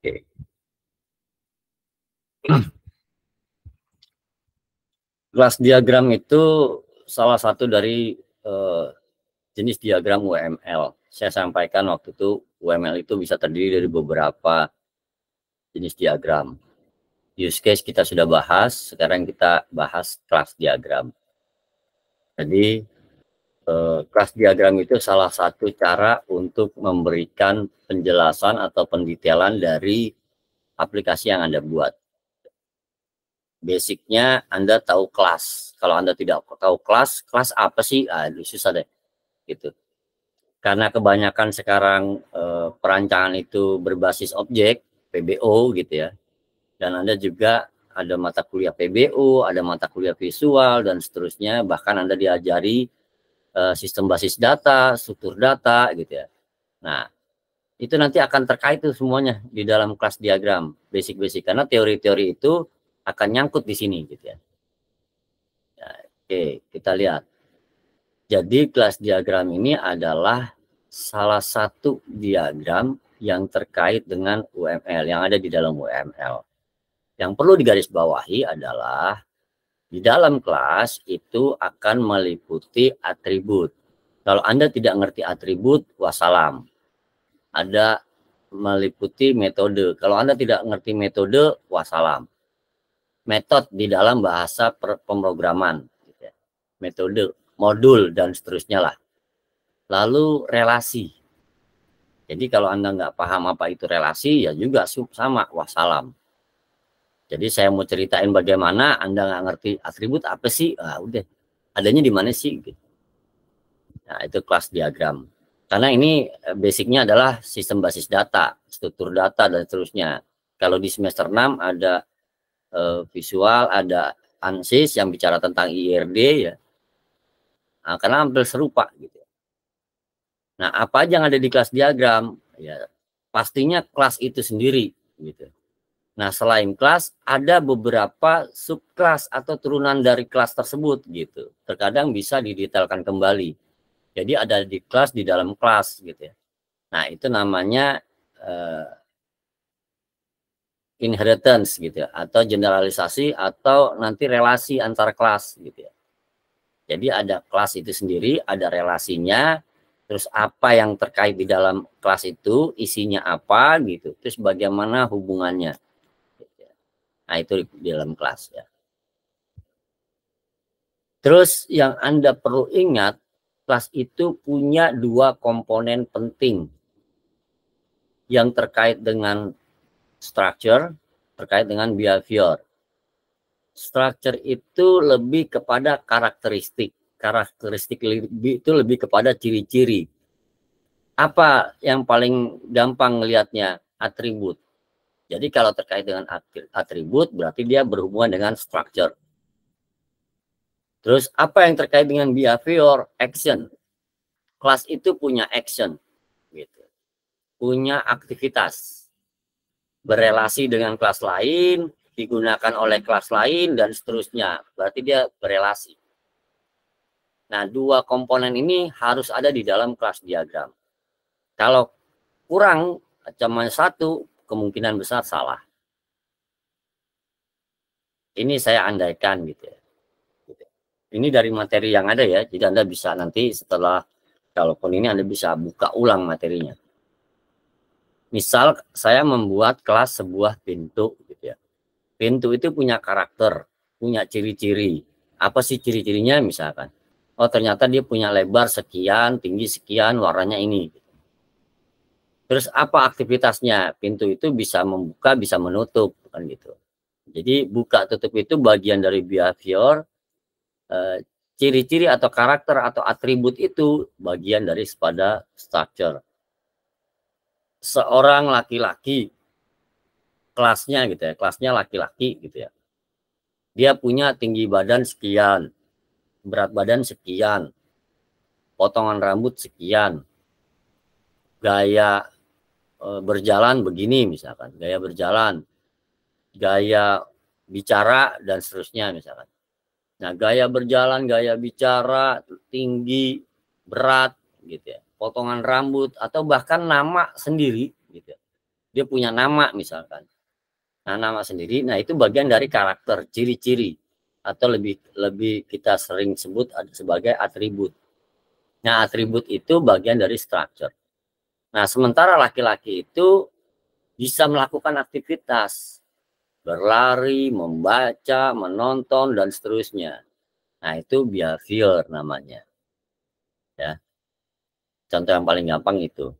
Oke. Kelas diagram itu salah satu dari jenis diagram UML. Saya sampaikan waktu itu UML itu bisa terdiri dari beberapa jenis diagram. Use case kita sudah bahas, sekarang kita bahas kelas diagram. Jadi kelas diagram itu salah satu cara untuk memberikan penjelasan atau pendetailan dari aplikasi yang Anda buat. Basicnya Anda tahu kelas. Kalau Anda tidak tahu kelas apa sih? Susah deh. Gitu. Karena kebanyakan sekarang perancangan itu berbasis objek, PBO gitu ya. Dan Anda juga ada mata kuliah PBO, ada mata kuliah visual, dan seterusnya. Bahkan Anda diajari sistem basis data, struktur data gitu ya. Nah, itu nanti akan terkait tuh semuanya di dalam kelas diagram, basic-basic. Karena teori-teori itu akan nyangkut di sini gitu ya. Oke, kita lihat. Jadi kelas diagram ini adalah salah satu diagram yang terkait dengan UML, yang ada di dalam UML. Yang perlu digarisbawahi adalah di dalam kelas itu akan meliputi atribut. Kalau Anda tidak ngerti atribut, wassalam. Ada meliputi metode. Kalau Anda tidak ngerti metode, wassalam. Metode di dalam bahasa pemrograman. Metode, modul, dan seterusnya lah. Lalu relasi. Jadi kalau Anda nggak paham apa itu relasi, ya juga sama, wassalam. Jadi saya mau ceritain bagaimana Anda nggak ngerti atribut apa sih, udah, adanya di mana sih? Nah, itu kelas diagram. Karena ini basicnya adalah sistem basis data, struktur data, dan seterusnya. Kalau di semester 6 ada visual, ada ANSYS yang bicara tentang IRD ya. Nah, karena hampir serupa gitu. Nah, apa aja yang ada di kelas diagram? Ya, pastinya kelas itu sendiri gitu. Nah, selain kelas ada beberapa subkelas atau turunan dari kelas tersebut gitu. Terkadang bisa didetailkan kembali. Jadi ada di kelas di dalam kelas gitu ya. Nah, itu namanya inheritance gitu ya, atau generalisasi, atau nanti relasi antar kelas gitu ya. Jadi ada kelas itu sendiri, ada relasinya, terus apa yang terkait di dalam kelas itu, isinya apa gitu, terus bagaimana hubungannya. Gitu ya. Nah, itu di dalam kelas ya. Terus yang Anda perlu ingat, kelas itu punya dua komponen penting yang terkait dengan structure, terkait dengan behavior. Structure itu lebih kepada karakteristik. Karakteristik itu lebih kepada ciri-ciri. Apa yang paling gampang melihatnya? Atribut. Jadi kalau terkait dengan atribut, berarti dia berhubungan dengan structure. Terus apa yang terkait dengan behavior? Action. Kelas itu punya action. Gitu. Punya aktivitas. Berelasi dengan kelas lain, digunakan oleh kelas lain, dan seterusnya. Berarti dia berelasi. Nah, dua komponen ini harus ada di dalam kelas diagram. Kalau kurang, cuma satu, kemungkinan besar salah. Ini saya andaikan gitu ya. Ini dari materi yang ada ya, jadi Anda bisa nanti setelah, kalaupun ini Anda bisa buka ulang materinya. Misal saya membuat kelas sebuah pintu gitu ya. Pintu itu punya karakter, punya ciri-ciri. Apa sih ciri-cirinya misalkan? Oh, ternyata dia punya lebar sekian, tinggi sekian, warnanya ini. Terus apa aktivitasnya? Pintu itu bisa membuka, bisa menutup, kan gitu. Jadi buka tutup itu bagian dari behavior. Ciri-ciri atau karakter atau atribut itu bagian dari pada structure. Seorang laki-laki, kelasnya gitu ya, kelasnya laki-laki gitu ya. Dia punya tinggi badan sekian, berat badan sekian, potongan rambut sekian, gaya berjalan begini misalkan, gaya berjalan, gaya bicara, dan seterusnya misalkan. Nah, gaya berjalan, gaya bicara, tinggi, berat gitu ya, potongan rambut, atau bahkan nama sendiri gitu ya. Dia punya nama misalkan. Nah, nama sendiri, nah itu bagian dari karakter, ciri-ciri, atau lebih kita sering sebut sebagai atribut. Nah, atribut itu bagian dari structure. Nah, sementara laki-laki itu bisa melakukan aktivitas, berlari, membaca, menonton, dan seterusnya. Nah, itu behavior namanya. Ya, contoh yang paling gampang itu.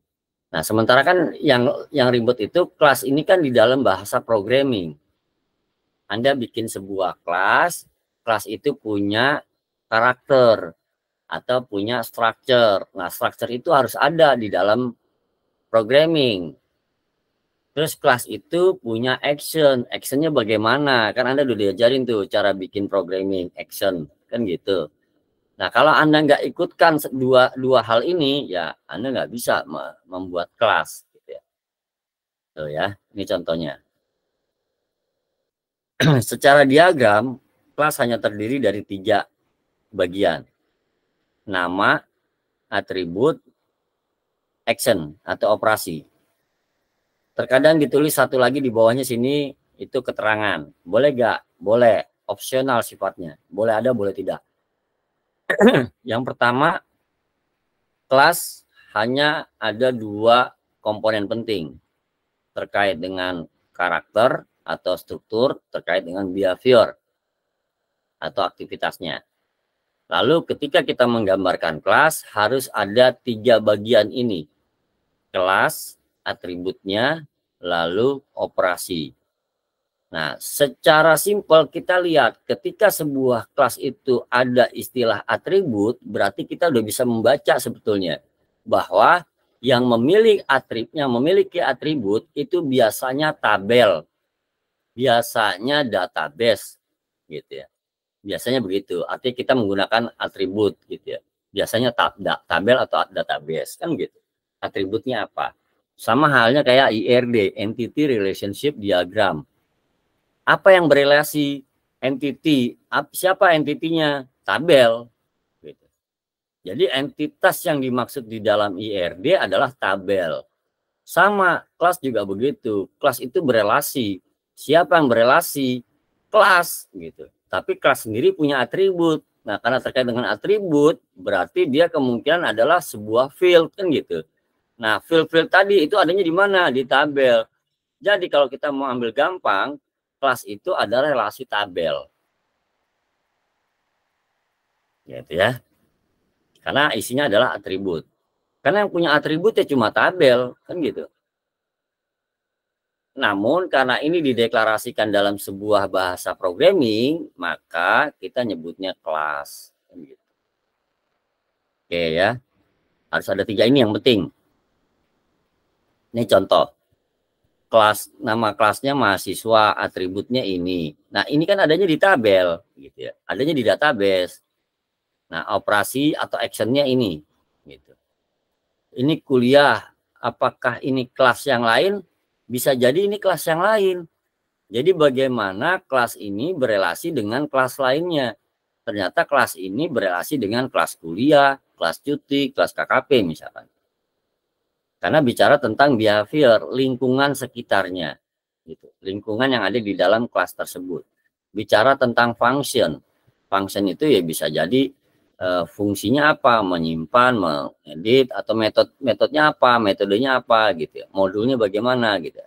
Nah, sementara kan yang ribet itu kelas ini kan di dalam bahasa programming. Anda bikin sebuah kelas, kelas itu punya karakter atau punya structure. Nah, structure itu harus ada di dalam programming. Terus kelas itu punya action. Actionnya bagaimana? Kan Anda udah diajarin tuh cara bikin programming action. Kan gitu. Nah, kalau Anda nggak ikutkan dua hal ini, ya Anda nggak bisa membuat kelas. Gitu ya. Tuh ya, ini contohnya. Secara diagram, kelas hanya terdiri dari 3 bagian. Nama, atribut, action atau operasi. Terkadang ditulis satu lagi di bawahnya sini, itu keterangan. Boleh nggak? Boleh. Opsional sifatnya. Boleh ada, boleh tidak. Yang pertama, kelas hanya ada 2 komponen penting terkait dengan karakter atau struktur, terkait dengan behavior atau aktivitasnya. Lalu ketika kita menggambarkan kelas, harus ada 3 bagian ini. Kelas, atributnya, lalu operasi. Nah, secara simpel kita lihat ketika sebuah kelas itu ada istilah atribut, berarti kita udah bisa membaca sebetulnya bahwa yang memiliki atribut itu biasanya tabel, biasanya database, gitu ya. Biasanya begitu. Artinya kita menggunakan atribut, gitu ya. Biasanya tabel atau database, kan gitu. Atributnya apa? Sama halnya kayak IRD, Entity Relationship Diagram. Apa yang berelasi entity? Siapa entitinya? Tabel. Gitu. Jadi entitas yang dimaksud di dalam IRD adalah tabel. Sama, kelas juga begitu. Kelas itu berelasi. Siapa yang berelasi? Kelas. Gitu. Tapi kelas sendiri punya atribut. Nah, karena terkait dengan atribut, berarti dia kemungkinan adalah sebuah field, kan gitu. Nah, field-field tadi itu adanya di mana? Di tabel. Jadi kalau kita mau ambil gampang, kelas itu ada relasi tabel. Gitu ya. Karena isinya adalah atribut. Karena yang punya atribut ya cuma tabel, kan gitu. Namun karena ini dideklarasikan dalam sebuah bahasa programming, maka kita nyebutnya kelas. Kan gitu. Oke ya. Harus ada 3 ini yang penting. Ini contoh. Nama kelasnya mahasiswa, atributnya ini. Nah, ini kan adanya di tabel, gitu ya. Adanya di database. Nah, operasi atau actionnya ini, gitu. Ini kuliah, apakah ini kelas yang lain? Bisa jadi ini kelas yang lain. Jadi bagaimana kelas ini berelasi dengan kelas lainnya? Ternyata kelas ini berelasi dengan kelas kuliah, kelas cuti, kelas KKP misalkan. Karena bicara tentang behavior, lingkungan sekitarnya, gitu. Lingkungan yang ada di dalam kelas tersebut. Bicara tentang function, function itu ya bisa jadi fungsinya apa, menyimpan, mengedit, atau metodenya apa, metodenya apa, gitu. Modulnya bagaimana, gitu.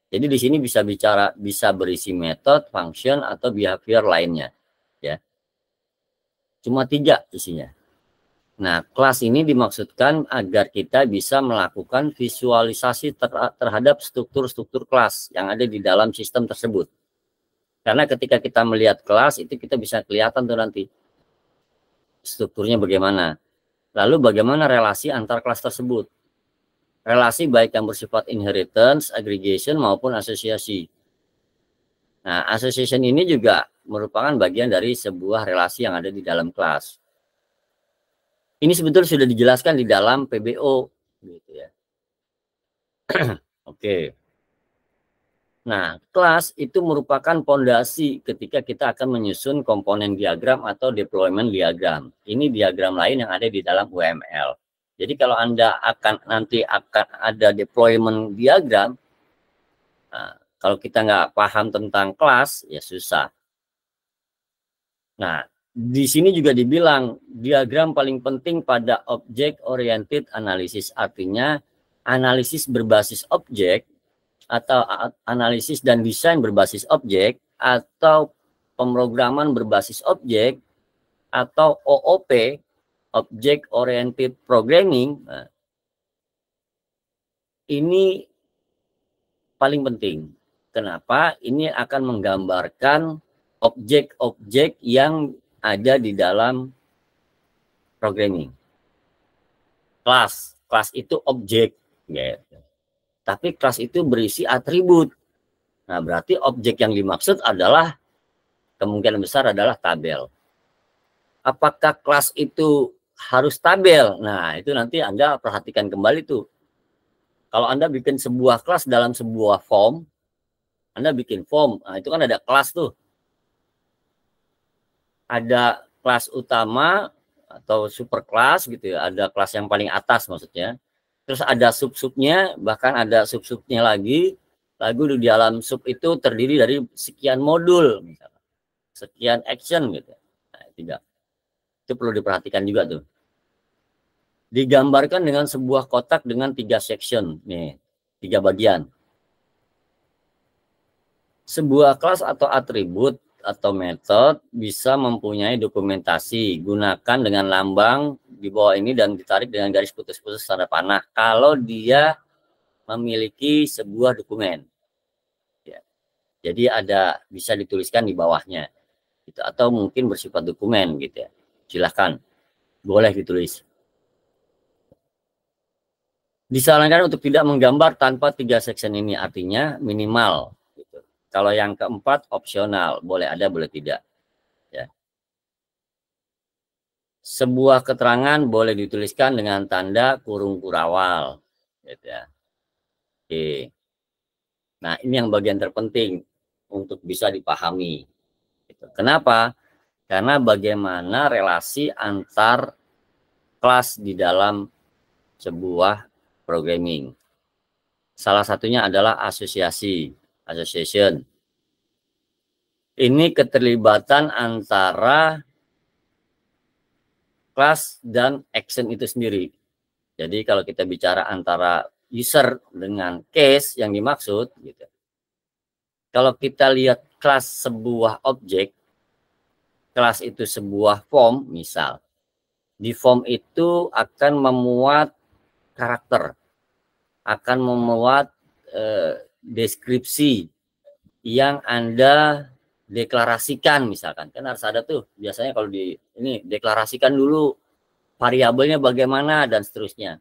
Jadi di sini bisa berisi metode, function, atau behavior lainnya, ya. Cuma 3 isinya. Nah, kelas ini dimaksudkan agar kita bisa melakukan visualisasi terhadap struktur-struktur kelas yang ada di dalam sistem tersebut. Karena ketika kita melihat kelas, itu kita bisa kelihatan tuh nanti strukturnya bagaimana. Lalu bagaimana relasi antar kelas tersebut. Relasi baik yang bersifat inheritance, aggregation, maupun asosiasi. Nah, association ini juga merupakan bagian dari sebuah relasi yang ada di dalam kelas. Ini sebetulnya sudah dijelaskan di dalam PBO, gitu ya. Oke. Nah, kelas itu merupakan fondasi ketika kita akan menyusun komponen diagram atau deployment diagram. Ini diagram lain yang ada di dalam UML. Jadi kalau Anda nanti akan ada deployment diagram, Nah, kalau kita nggak paham tentang kelas, ya susah. Nah, di sini juga dibilang diagram paling penting pada object oriented analysis, artinya analisis berbasis objek atau analisis dan desain berbasis objek atau pemrograman berbasis objek atau OOP, Object Oriented Programming. Nah, ini paling penting. Kenapa? Ini akan menggambarkan objek-objek yang ada di dalam programming. Kelas itu objek, gitu. Tapi kelas itu berisi atribut. Nah, berarti objek yang dimaksud adalah kemungkinan besar adalah tabel. Apakah kelas itu harus tabel? Nah, itu nanti Anda perhatikan kembali tuh. Kalau Anda bikin sebuah kelas dalam sebuah form, Anda bikin form, nah itu kan ada kelas tuh. Ada kelas utama atau super kelas gitu ya, ada kelas yang paling atas maksudnya. Terus ada sub-subnya, bahkan ada sub-subnya lagi. Lalu di dalam sub itu terdiri dari sekian modul, misalnya. Sekian action gitu. Nah, itu perlu diperhatikan juga tuh. Digambarkan dengan sebuah kotak dengan 3 section, nih, 3 bagian. Sebuah kelas atau atribut atau metode bisa mempunyai dokumentasi. Gunakan dengan lambang di bawah ini dan ditarik dengan garis putus-putus tanda panah kalau dia memiliki sebuah dokumen. Ya. Jadi ada bisa dituliskan di bawahnya. Gitu. Atau mungkin bersifat dokumen gitu ya. Silahkan, boleh ditulis. Disarankan untuk tidak menggambar tanpa 3 section ini, artinya minimal. Gitu. Kalau yang keempat opsional, boleh ada, boleh tidak. Ya. Sebuah keterangan boleh dituliskan dengan tanda kurung kurawal. Gitu ya. Oke. Nah, ini yang bagian terpenting untuk bisa dipahami. Gitu. Kenapa? Karena bagaimana relasi antar kelas di dalam sebuah programming. Salah satunya adalah asosiasi, association. Ini keterlibatan antara kelas dan action itu sendiri. Jadi kalau kita bicara antara user dengan case yang dimaksud, gitu. Kalau kita lihat kelas sebuah objek, kelas itu sebuah form, misal. Di form itu akan memuat karakter, akan memuat deskripsi yang Anda deklarasikan, misalkan. Kan harus ada tuh, biasanya kalau di ini deklarasikan dulu variabelnya bagaimana dan seterusnya.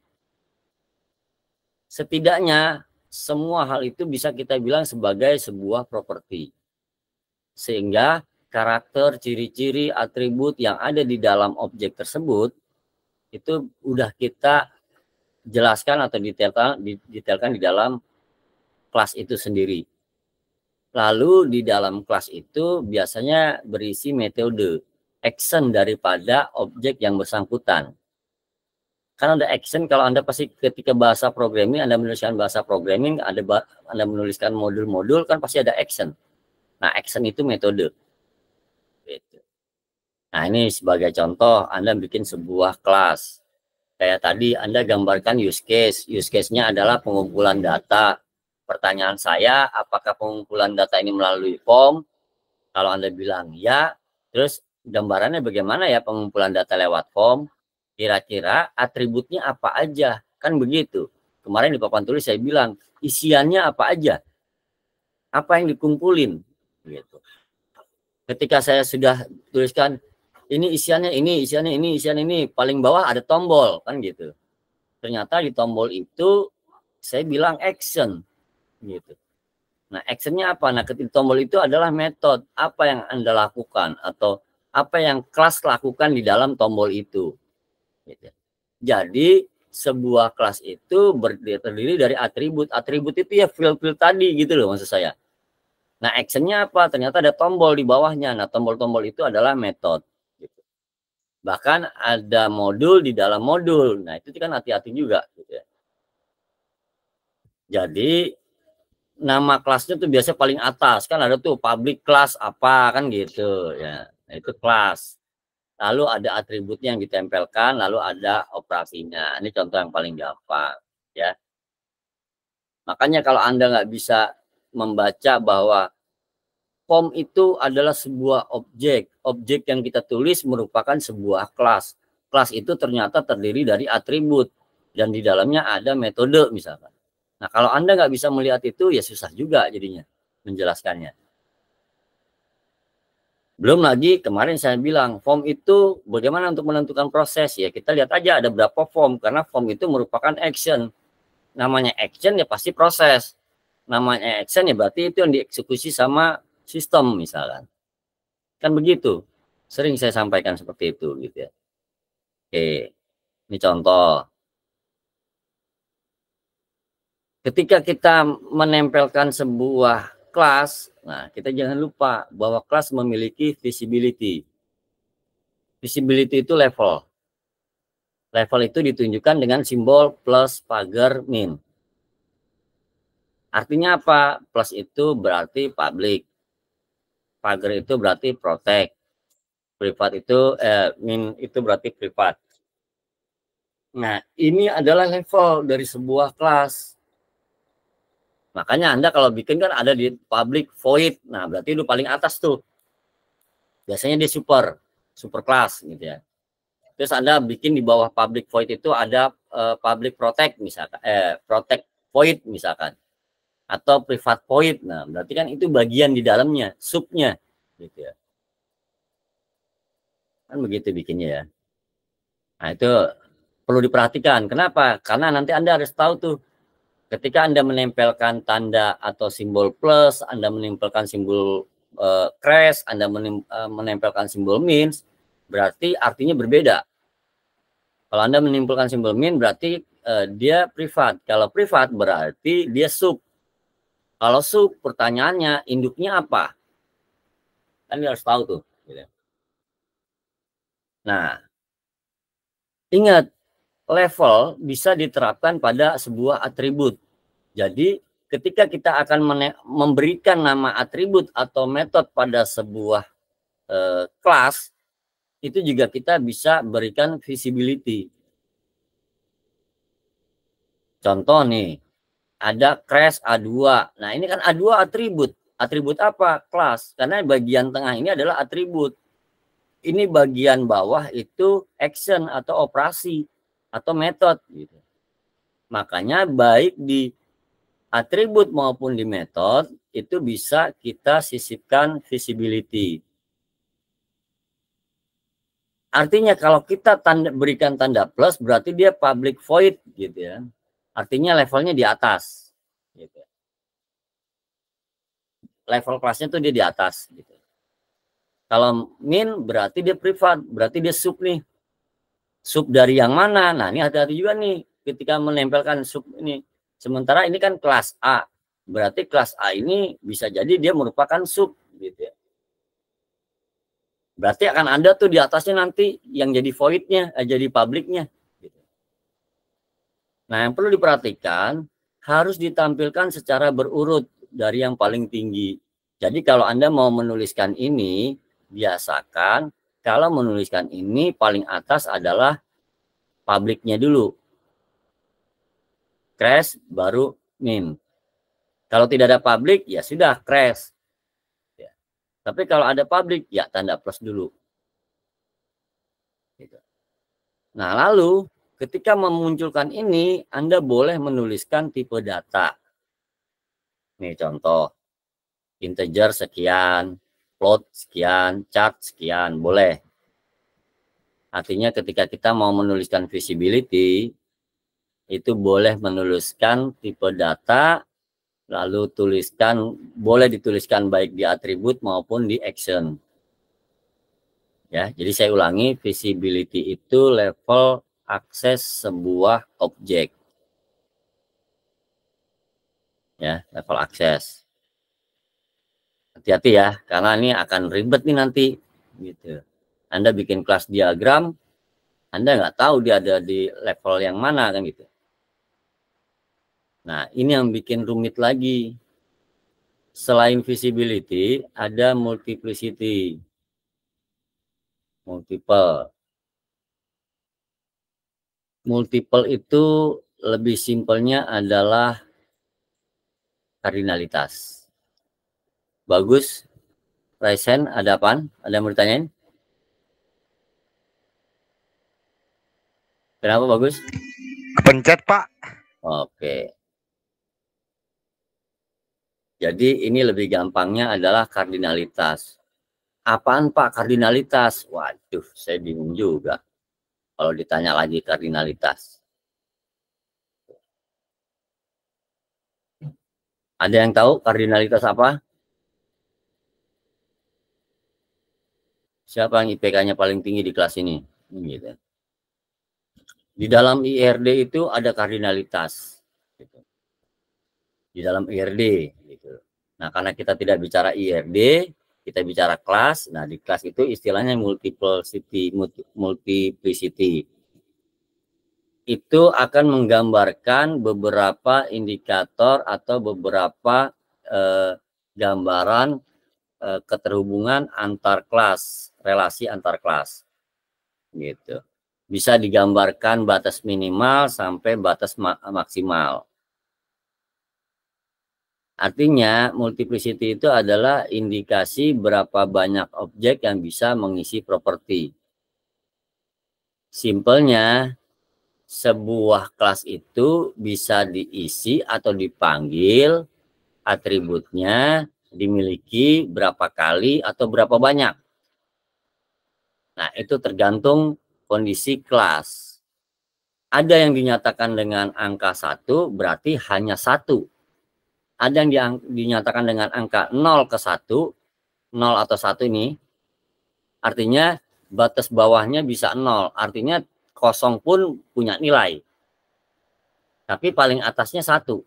Setidaknya semua hal itu bisa kita bilang sebagai sebuah properti. Sehingga karakter, ciri-ciri, atribut yang ada di dalam objek tersebut itu udah kita jelaskan atau detailkan di dalam kelas itu sendiri. Lalu di dalam kelas itu biasanya berisi metode action daripada objek yang bersangkutan. Karena ada action, kalau Anda pasti ketika bahasa programming, Anda menuliskan bahasa programming, Anda menuliskan modul-modul, kan pasti ada action. Nah, action itu metode. Gitu. Nah, ini sebagai contoh, Anda bikin sebuah kelas. Kayak tadi Anda gambarkan use case. Use case-nya adalah pengumpulan data. Pertanyaan saya, apakah pengumpulan data ini melalui form? Kalau Anda bilang ya, terus gambarannya bagaimana ya pengumpulan data lewat form? Kira-kira atributnya apa aja? Kan begitu. Kemarin di papan tulis saya bilang, isiannya apa aja? Apa yang dikumpulin? Gitu. Ketika saya sudah tuliskan, ini isiannya ini, isiannya ini, isiannya ini, paling bawah ada tombol, kan gitu. Ternyata di tombol itu saya bilang action, gitu. Nah, actionnya apa? Nah, ketika tombol itu adalah metode. Apa yang Anda lakukan atau apa yang kelas lakukan di dalam tombol itu. Gitu. Jadi sebuah kelas itu terdiri dari atribut. Atribut itu ya field-field tadi gitu loh maksud saya. Nah, actionnya apa? Ternyata ada tombol di bawahnya. Nah, tombol-tombol itu adalah metode. Gitu. Bahkan ada modul di dalam modul. Nah, itu kan hati-hati juga. Gitu ya. Jadi nama kelasnya tuh biasanya paling atas, kan ada tuh public class apa kan gitu ya. Nah, itu kelas. Lalu ada atributnya yang ditempelkan, lalu ada operasinya. Ini contoh yang paling gampang ya. Makanya kalau Anda nggak bisa membaca bahwa form itu adalah sebuah objek. Objek yang kita tulis merupakan sebuah kelas. Kelas itu ternyata terdiri dari atribut. Dan di dalamnya ada metode misalkan. Nah kalau Anda nggak bisa melihat itu ya susah juga jadinya menjelaskannya. Belum lagi kemarin saya bilang form itu bagaimana untuk menentukan proses. Ya kita lihat aja ada berapa form. Karena form itu merupakan action. Namanya action ya pasti proses. Namanya action ya berarti itu yang dieksekusi sama sistem misalkan. Kan begitu. Sering saya sampaikan seperti itu gitu ya. Oke. Ini contoh. Ketika kita menempelkan sebuah kelas, nah kita jangan lupa bahwa kelas memiliki visibility. Visibility itu level. Level itu ditunjukkan dengan simbol plus, pagar, min. Artinya apa? Plus itu berarti public. Pagar itu berarti protect. Privat itu min itu berarti privat. Nah, ini adalah level dari sebuah kelas. Makanya Anda kalau bikin kan ada di public void. Nah, berarti itu paling atas tuh. Biasanya dia super class gitu ya. Terus Anda bikin di bawah public void itu ada public protect misalkan, protect void misalkan. Atau privat void. Nah, berarti kan itu bagian di dalamnya, subnya gitu ya. Kan begitu bikinnya ya. Nah, itu perlu diperhatikan. Kenapa? Karena nanti Anda harus tahu tuh ketika Anda menempelkan tanda atau simbol plus, Anda menempelkan simbol crash, Anda menempelkan simbol min, berarti artinya berbeda. Kalau Anda menempelkan simbol min berarti dia privat. Kalau privat berarti dia sub. Kalau sub pertanyaannya induknya apa? Kan dia harus tahu tuh. Nah, ingat level bisa diterapkan pada sebuah atribut. Jadi ketika kita akan memberikan nama atribut atau metode pada sebuah kelas, itu juga kita bisa berikan visibility. Contoh nih, ada crash A2. Nah ini kan A2 atribut. Atribut apa? Kelas. Karena bagian tengah ini adalah atribut. Ini bagian bawah itu action atau operasi atau metode. Gitu. Makanya baik di atribut maupun di metode itu bisa kita sisipkan visibility. Artinya kalau kita berikan tanda plus berarti dia public void gitu ya. Artinya levelnya di atas gitu. Level kelasnya tuh dia di atas gitu. Kalau min berarti dia privat, berarti dia sub nih. Sub dari yang mana? Nah, ini hati-hati juga nih ketika menempelkan sub ini. Sementara ini kan kelas A. Berarti kelas A ini bisa jadi dia merupakan sub gitu ya. Berarti akan ada tuh di atasnya nanti yang jadi void-nya, jadi public-nya. Gitu. Nah, yang perlu diperhatikan harus ditampilkan secara berurut dari yang paling tinggi. Jadi kalau Anda mau menuliskan ini, biasakan kalau menuliskan ini paling atas adalah public-nya dulu. Crash baru min. Kalau tidak ada public, ya sudah crash. Ya. Tapi kalau ada public, ya tanda plus dulu. Gitu. Nah, lalu ketika memunculkan ini, Anda boleh menuliskan tipe data. Nih contoh, integer sekian, float sekian, chart sekian, boleh. Artinya ketika kita mau menuliskan visibility, itu boleh menuliskan tipe data, lalu boleh dituliskan baik di atribut maupun di action. Ya, jadi saya ulangi, visibility itu level akses sebuah objek. Ya, level akses. Hati-hati ya, karena ini akan ribet nih nanti. Gitu. Anda bikin kelas diagram, Anda nggak tahu dia ada di level yang mana kan gitu. Nah, ini yang bikin rumit lagi. Selain visibility, ada multiplicity. Multiple. Multiple itu lebih simpelnya adalah kardinalitas. Bagus. Raisen, ada apaan? Ada yang mau ditanyain? Kenapa bagus? Kepencet, Pak. Oke. Jadi ini lebih gampangnya adalah kardinalitas. Apaan Pak kardinalitas? Waduh, saya bingung juga kalau ditanya lagi kardinalitas. Ada yang tahu kardinalitas apa? Siapa yang IPK-nya paling tinggi di kelas ini? Gitu. Di dalam IRD itu ada kardinalitas. Gitu. Di dalam IRD. Gitu. Nah, karena kita tidak bicara IRD, kita bicara kelas. Nah, di kelas itu istilahnya multiplicity. Itu akan menggambarkan beberapa indikator atau beberapa gambaran keterhubungan antar kelas, relasi antar kelas. Gitu. Bisa digambarkan batas minimal sampai batas maksimal. Artinya multiplicity itu adalah indikasi berapa banyak objek yang bisa mengisi properti. Simpelnya, sebuah kelas itu bisa diisi atau dipanggil atributnya dimiliki berapa kali atau berapa banyak. Nah, itu tergantung kondisi kelas. Ada yang dinyatakan dengan angka 1 berarti hanya 1. Ada yang dinyatakan dengan angka 0 ke 1, 0 atau 1 ini, artinya batas bawahnya bisa 0, artinya kosong pun punya nilai. Tapi paling atasnya 1,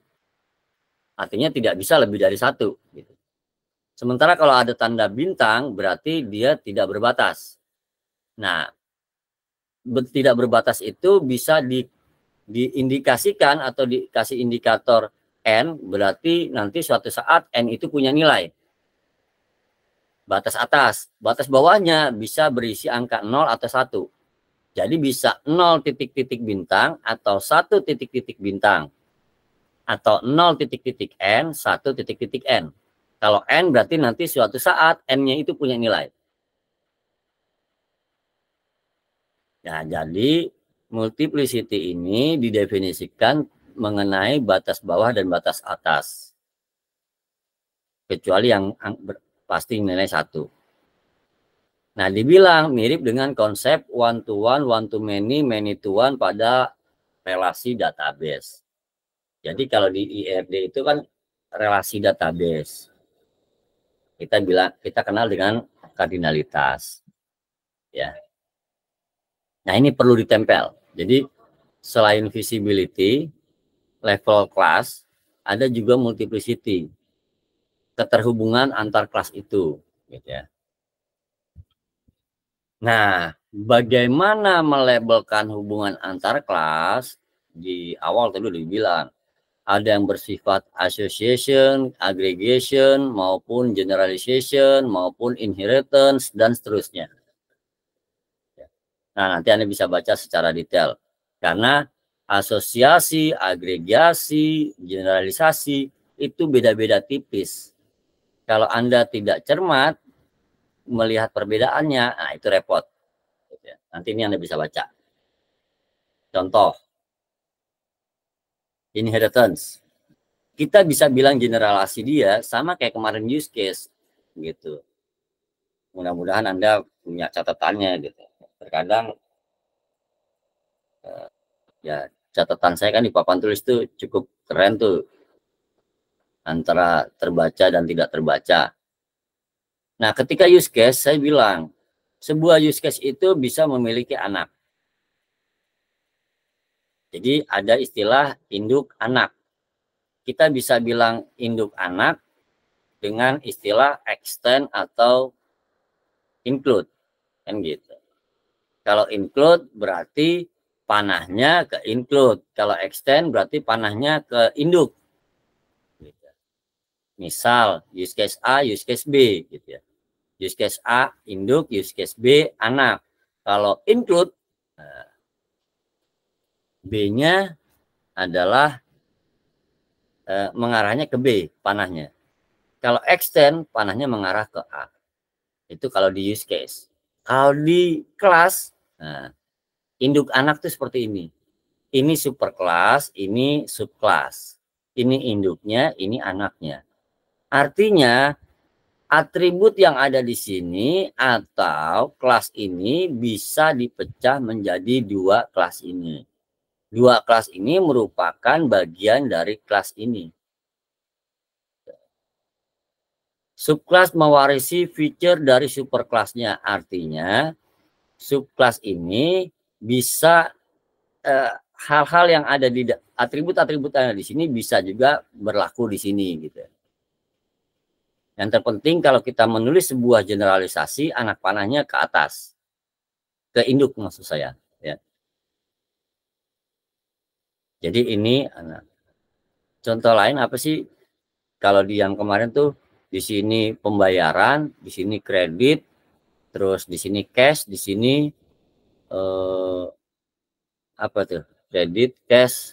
artinya tidak bisa lebih dari 1. Gitu. Sementara kalau ada tanda bintang, berarti dia tidak berbatas. Nah, tidak berbatas itu bisa diindikasikan atau dikasih indikator N, berarti nanti suatu saat N itu punya nilai. Batas atas, batas bawahnya bisa berisi angka 0 atau 1. Jadi bisa 0 titik-titik bintang atau 1 titik-titik bintang. Atau 0 titik-titik N, 1 titik-titik N. Kalau N berarti nanti suatu saat N-nya itu punya nilai. Nah, jadi multiplicity ini didefinisikan mengenai batas bawah dan batas atas. Kecuali yang pasti nilai 1. Nah, dibilang mirip dengan konsep one to many, many to one pada relasi database. Jadi kalau di IRD itu kan relasi database. Kita kenal dengan kardinalitas. Ya. Nah, ini perlu ditempel. Jadi selain visibility, level kelas, ada juga multiplicity. Keterhubungan antar kelas itu, gitu ya. Nah, bagaimana melabelkan hubungan antar kelas? Di awal tadi udah dibilang, ada yang bersifat association, aggregation, maupun generalization, maupun inheritance, dan seterusnya. Nah, nanti Anda bisa baca secara detail. Karena asosiasi, agregasi, generalisasi, itu beda-beda tipis. Kalau Anda tidak cermat, melihat perbedaannya, nah itu repot. Nanti ini Anda bisa baca. Contoh, inheritance. Kita bisa bilang generalisasi dia sama kayak kemarin use case, gitu. Mudah-mudahan Anda punya catatannya, gitu. Terkadang, ya catatan saya kan di papan tulis tuh cukup keren tuh, antara terbaca dan tidak terbaca. Nah, ketika use case, saya bilang, sebuah use case itu bisa memiliki anak. Jadi ada istilah induk anak. Kita bisa bilang induk anak dengan istilah extend atau include. Kan gitu. Kalau include berarti panahnya ke include. Kalau extend berarti panahnya ke induk. Gitu. Misal use case A, use case B gitu ya. Use case A induk, use case B anak. Kalau include B-nya adalah mengarahnya ke B panahnya. Kalau extend panahnya mengarah ke A. Itu kalau di use case. Kalau di kelas, nah, induk anak tuh seperti ini. Ini superclass, ini subclass. Ini induknya, ini anaknya. Artinya atribut yang ada di sini atau kelas ini bisa dipecah menjadi dua kelas ini. Dua kelas ini merupakan bagian dari kelas ini. Subclass mewarisi feature dari superclassnya. Artinya subclass ini bisa hal-hal yang ada di atribut-atribut yang ada di sini bisa juga berlaku di sini gitu. Yang terpenting kalau kita menulis sebuah generalisasi, anak panahnya ke atas, ke induk maksud saya. Ya. Jadi ini contoh lain apa sih? Kalau di yang kemarin tuh di sini pembayaran, di sini kredit, terus di sini cash, di sini apa tuh? Kredit, cash,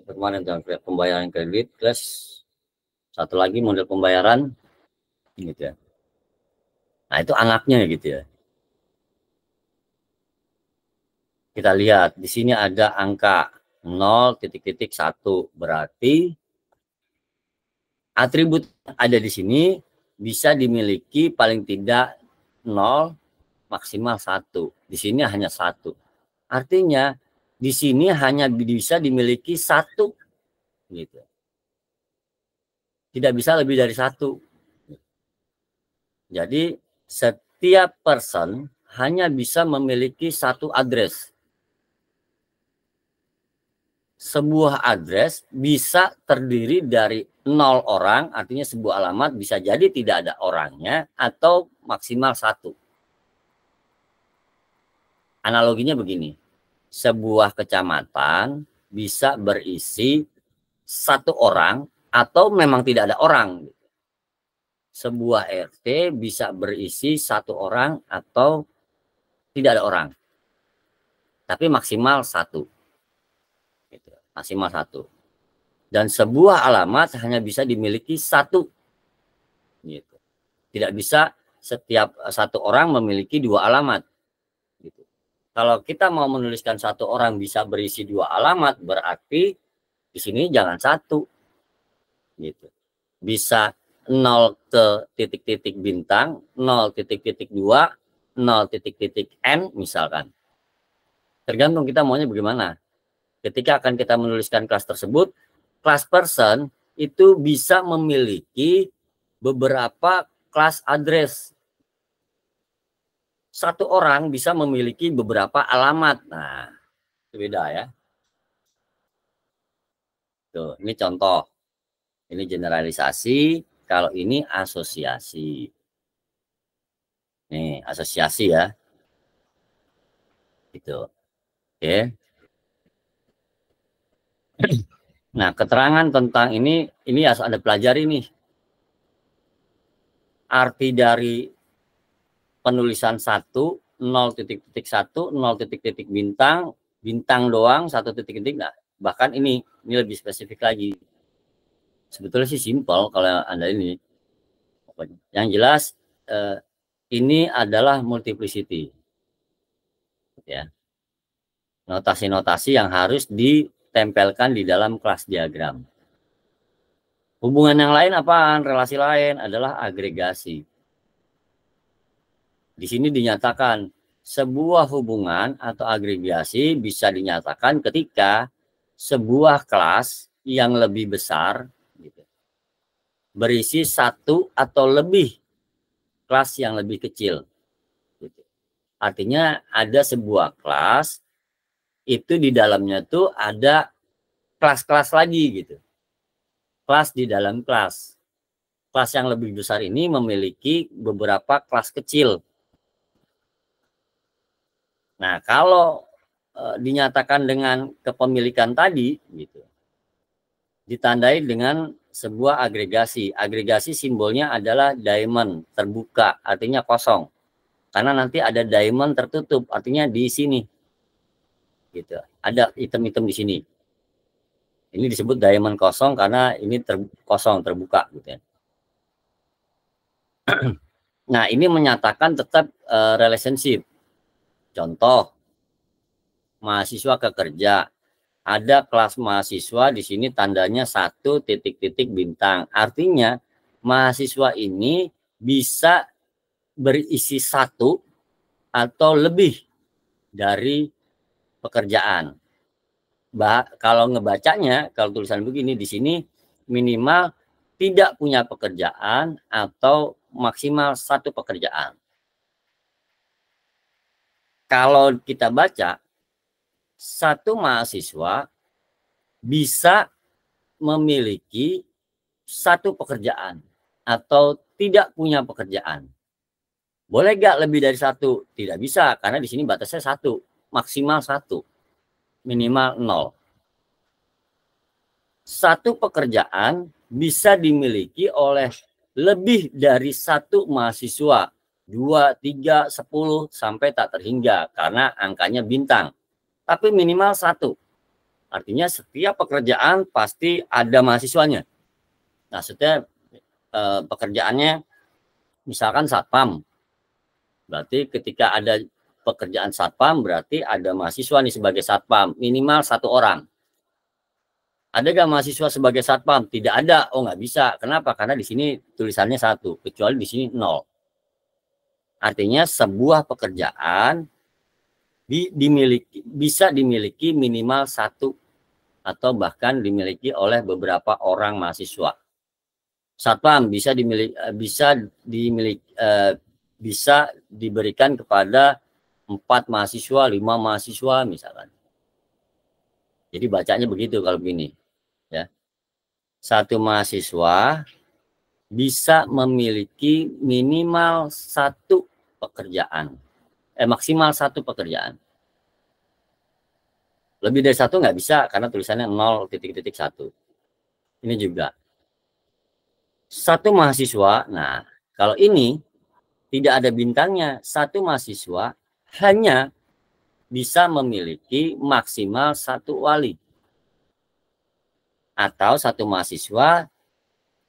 kemarin tuh pembayaran kredit, cash, satu lagi model pembayaran, gitu ya. Nah itu anaknya gitu ya. Kita lihat di sini ada angka 0,1 berarti atribut ada di sini bisa dimiliki paling tidak 0 maksimal 1. Di sini hanya 1. Artinya di sini hanya bisa dimiliki 1 gitu. Tidak bisa lebih dari 1. Jadi setiap person hanya bisa memiliki 1 address. Sebuah address bisa terdiri dari 0 orang, artinya sebuah alamat bisa jadi tidak ada orangnya, atau maksimal 1. Analoginya begini, sebuah kecamatan bisa berisi 1 orang, atau memang tidak ada orang. Sebuah RT bisa berisi 1 orang, atau tidak ada orang. Tapi maksimal 1. Maksimal 1. Dan sebuah alamat hanya bisa dimiliki 1. Gitu. Tidak bisa setiap 1 orang memiliki 2 alamat. Gitu. Kalau kita mau menuliskan 1 orang bisa berisi 2 alamat, berarti di sini jangan 1. Gitu. Bisa 0 ke titik-titik bintang, 0,2, 0,n misalkan. Tergantung kita maunya bagaimana. Ketika akan kita menuliskan kelas tersebut, kelas person itu bisa memiliki beberapa kelas address. 1 orang bisa memiliki beberapa alamat. Nah, itu beda ya. Tuh, ini contoh. Ini generalisasi, kalau ini asosiasi. Nih, asosiasi ya. Gitu. Oke. Nah, keterangan tentang ini harus Anda pelajari nih. Arti dari penulisan 1, 0,1, 0,, bintang doang, 1 titik-titik. Nah, bahkan ini lebih spesifik lagi. Sebetulnya sih simpel kalau Anda ini. Yang jelas ini adalah multiplicity. Ya. Notasi-notasi yang harus ditempelkan di dalam kelas diagram. Hubungan yang lain apaan? Relasi lain adalah agregasi. Di sini dinyatakan sebuah hubungan atau agregasi bisa dinyatakan ketika sebuah kelas yang lebih besar gitu, berisi 1 atau lebih kelas yang lebih kecil. Gitu. Artinya ada sebuah kelas itu di dalamnya tuh ada kelas-kelas lagi gitu. Kelas di dalam kelas. Kelas yang lebih besar ini memiliki beberapa kelas kecil. Nah, kalau dinyatakan dengan kepemilikan tadi gitu. ditandai dengan sebuah agregasi. Agregasi simbolnya adalah diamond, terbuka, artinya kosong. Karena nanti ada diamond tertutup, artinya di sini. Gitu. Ada item-item di sini. Ini disebut diamond kosong karena ini kosong, terbuka. Gitu ya. Nah, ini menyatakan tetap relationship. Contoh, mahasiswa ke kerja. Ada kelas mahasiswa di sini tandanya 1 titik-titik bintang. Artinya mahasiswa ini bisa berisi 1 atau lebih dari pekerjaan. Kalau ngebacanya, kalau tulisan begini di sini minimal tidak punya pekerjaan atau maksimal 1 pekerjaan. Kalau kita baca, 1 mahasiswa bisa memiliki 1 pekerjaan atau tidak punya pekerjaan. Boleh nggak lebih dari 1? Tidak bisa, karena di sini batasnya 1, maksimal 1, minimal 0. 1 pekerjaan bisa dimiliki oleh lebih dari 1 mahasiswa, 2, 3, 10, sampai tak terhingga, karena angkanya bintang. Tapi minimal 1. Artinya setiap pekerjaan pasti ada mahasiswanya. Nah, maksudnya pekerjaannya misalkan satpam. Berarti ketika ada pekerjaan satpam, berarti ada mahasiswa nih sebagai satpam, minimal 1 orang. Ada nggak mahasiswa sebagai satpam? Tidak ada. Oh, nggak bisa. Kenapa? Karena di sini tulisannya 1, kecuali di sini 0. Artinya sebuah pekerjaan bisa dimiliki minimal 1 atau bahkan dimiliki oleh beberapa orang mahasiswa. Satpam bisa diberikan kepada 4 mahasiswa, 5 mahasiswa misalkan. Jadi bacanya begitu kalau begini, ya. 1 mahasiswa bisa memiliki minimal 1 pekerjaan, maksimal 1 pekerjaan. Lebih dari 1 nggak bisa karena tulisannya 0,1. Ini juga 1 mahasiswa. Nah, kalau ini tidak ada bintangnya, 1 mahasiswa hanya bisa memiliki maksimal 1 wali. Atau 1 mahasiswa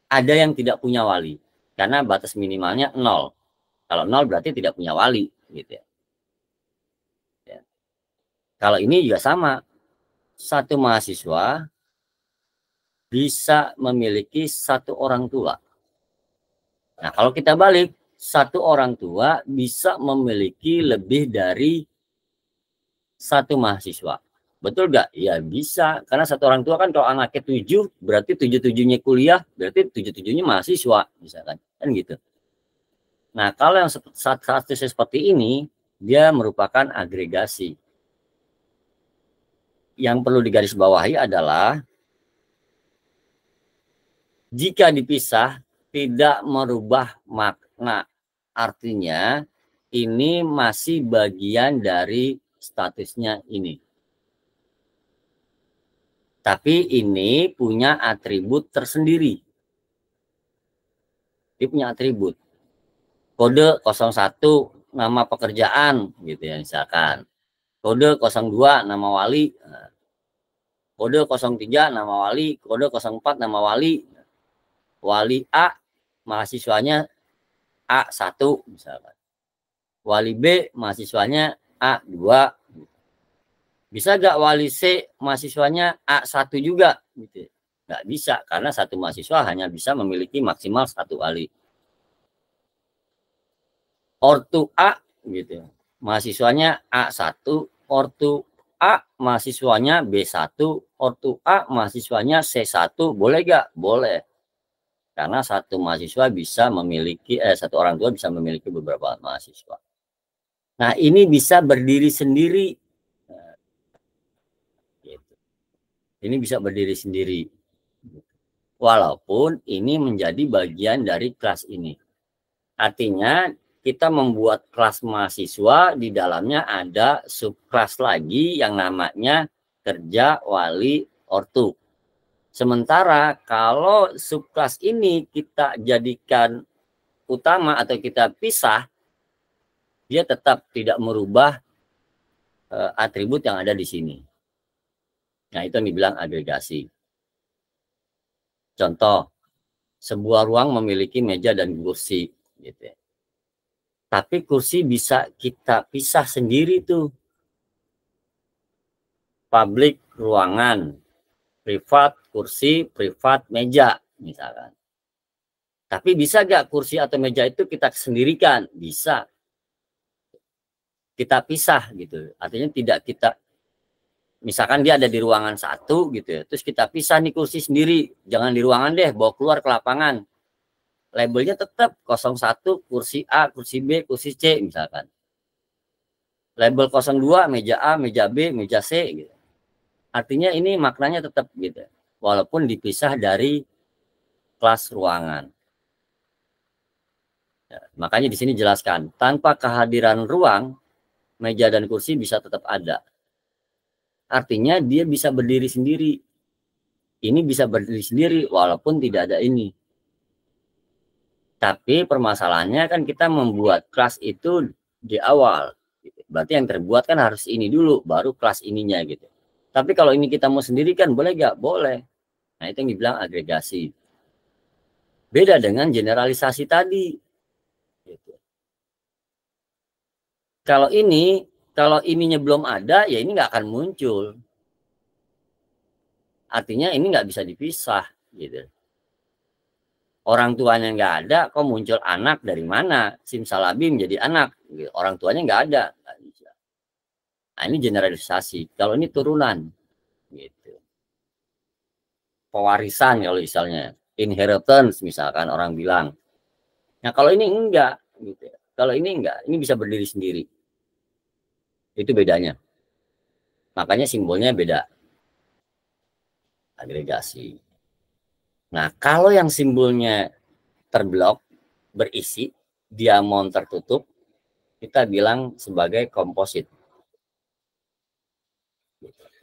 ada yang tidak punya wali, karena batas minimalnya 0. Kalau 0 berarti tidak punya wali, gitu ya. Kalau ini juga sama, 1 mahasiswa bisa memiliki 1 orang tua. Nah, kalau kita balik, 1 orang tua bisa memiliki lebih dari 1 mahasiswa. Betul nggak? Ya bisa, karena 1 orang tua kan kalau anaknya 7, berarti 7-7-nya kuliah, berarti 7-7-nya mahasiswa, misalkan, kan gitu. Nah, kalau yang statusnya seperti ini, dia merupakan agregasi. Yang perlu digarisbawahi adalah jika dipisah tidak merubah makna. Artinya ini masih bagian dari statusnya ini. Tapi ini punya atribut tersendiri. Dia punya atribut. Kode 01 nama pekerjaan gitu ya misalkan. Kode 02 nama wali. Kode 03 nama wali, kode 04 nama wali. Wali A mahasiswanya A1 misalkan. Wali B mahasiswanya A2. Bisa gak wali C mahasiswanya A1 juga gitu. Nggak bisa karena 1 mahasiswa hanya bisa memiliki maksimal 1 wali. Ortu A gitu. Mahasiswanya A1, ortu A mahasiswanya B1, ortu A mahasiswanya C1, boleh gak? Boleh. Karena 1 mahasiswa bisa memiliki 1 orang tua bisa memiliki beberapa mahasiswa. Nah, ini bisa berdiri sendiri. Gitu. Ini bisa berdiri sendiri. Walaupun ini menjadi bagian dari kelas ini. Artinya kita membuat kelas mahasiswa, di dalamnya ada subkelas lagi yang namanya kerja, wali, ortu. Sementara kalau subkelas ini kita jadikan utama atau kita pisah, dia tetap tidak merubah atribut yang ada di sini. Nah, itu yang dibilang agregasi. Contoh, sebuah ruang memiliki meja dan kursi, gitu. Tapi kursi bisa kita pisah sendiri tuh. Publik ruangan, privat kursi, privat meja, misalkan. Tapi bisa nggak kursi atau meja itu kita sendirikan? Bisa. Kita pisah gitu. Artinya tidak kita, misalkan dia ada di ruangan satu gitu ya, terus kita pisah nih kursi sendiri. Jangan di ruangan deh, bawa keluar ke lapangan. Labelnya tetap 01 kursi A, kursi B, kursi C misalkan. Label 02 meja A, meja B, meja C gitu. Artinya ini maknanya tetap gitu. Walaupun dipisah dari kelas ruangan. Ya, makanya di sini jelaskan, tanpa kehadiran ruang, meja dan kursi bisa tetap ada. Artinya dia bisa berdiri sendiri. Ini bisa berdiri sendiri walaupun tidak ada ini. Tapi permasalahannya kan kita membuat kelas itu di awal. Berarti yang terbuat kan harus ini dulu, baru kelas ininya gitu. Tapi kalau ini kita mau sendiri kan boleh nggak? Boleh. Nah, itu yang dibilang agregasi. Beda dengan generalisasi tadi. Gitu. Kalau ininya belum ada, ya ini nggak akan muncul. Artinya ini nggak bisa dipisah. Gitu. Orang tuanya nggak ada, kok muncul anak dari mana? Simsalabim jadi anak. Gitu. Orang tuanya nggak ada. Nggak bisa. Nah, ini generalisasi. Kalau ini turunan. Gitu. Pewarisan kalau misalnya. Inheritance misalkan orang bilang. Nah kalau ini enggak. Gitu. Kalau ini enggak. Ini bisa berdiri sendiri. Itu bedanya. Makanya simbolnya beda. Agregasi. Nah, kalau yang simbolnya terblok, berisi, diamond tertutup, kita bilang sebagai komposit.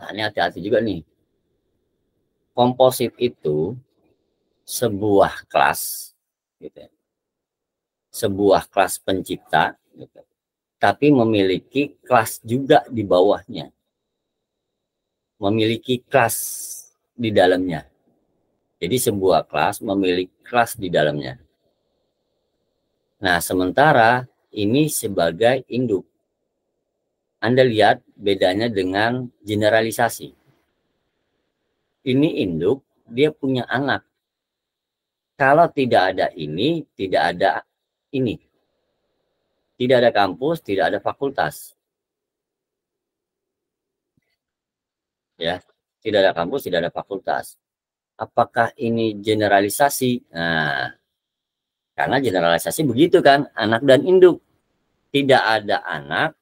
Nah, ini hati-hati juga nih. Komposit itu sebuah kelas, gitu. Sebuah kelas pencipta, gitu. Tapi memiliki kelas juga di bawahnya. Memiliki kelas di dalamnya. Jadi sebuah kelas memiliki kelas di dalamnya. Nah, sementara ini sebagai induk. Anda lihat bedanya dengan generalisasi. Ini induk, dia punya anak. Kalau tidak ada ini, tidak ada ini. Tidak ada kampus, tidak ada fakultas. Ya, tidak ada kampus, tidak ada fakultas. Apakah ini generalisasi? Nah, karena generalisasi begitu kan, anak dan induk. Tidak ada anak,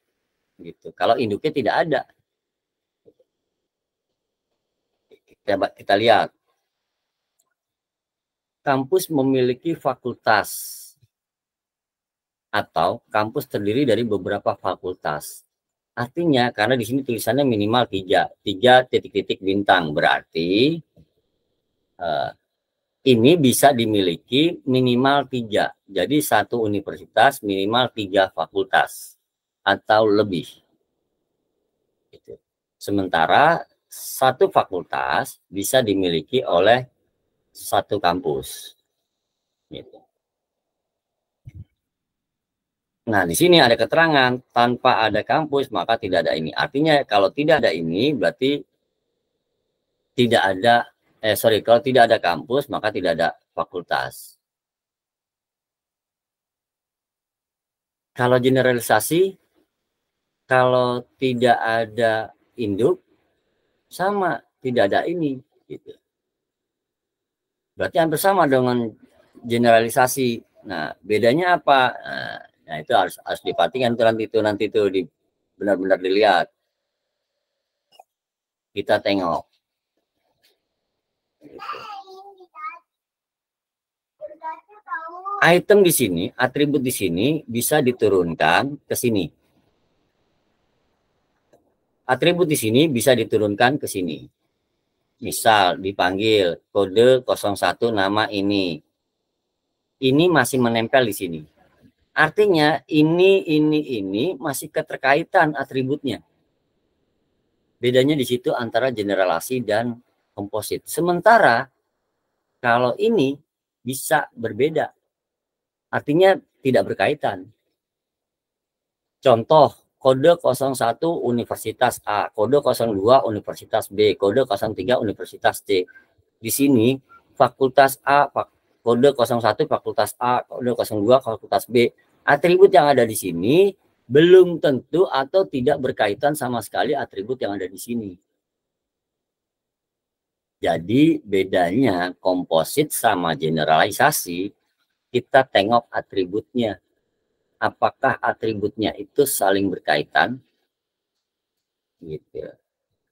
gitu. Kalau induknya tidak ada. Kita lihat. Kampus memiliki fakultas. Atau kampus terdiri dari beberapa fakultas. Artinya, karena di sini tulisannya minimal 3 titik-titik bintang. Berarti ini bisa dimiliki minimal 3. Jadi satu universitas minimal 3 fakultas atau lebih. Sementara satu fakultas bisa dimiliki oleh satu kampus. Gitu. Nah, di sini ada keterangan tanpa ada kampus maka tidak ada ini. Artinya kalau tidak ada ini berarti tidak ada kalau tidak ada kampus maka tidak ada fakultas. Kalau generalisasi, kalau tidak ada induk sama tidak ada ini gitu. Berarti hampir sama dengan generalisasi. Nah, bedanya apa? Nah itu harus diperhatikan nanti itu benar-benar dilihat. Kita tengok. Item di sini, atribut di sini bisa diturunkan ke sini. Atribut di sini bisa diturunkan ke sini. Misal dipanggil kode 01 nama ini. Ini masih menempel di sini. Artinya ini masih keterkaitan atributnya. Bedanya di situ antara generalisasi dan komposit. Sementara kalau ini bisa berbeda. Artinya tidak berkaitan. Contoh, kode 01 Universitas A, kode 02 Universitas B, kode 03 Universitas C. Di sini fakultas A, kode 01 fakultas A, kode 02 fakultas B. Atribut yang ada di sini belum tentu atau tidak berkaitan sama sekali atribut yang ada di sini. Jadi bedanya komposit sama generalisasi, kita tengok atributnya. Apakah atributnya itu saling berkaitan? Gitu.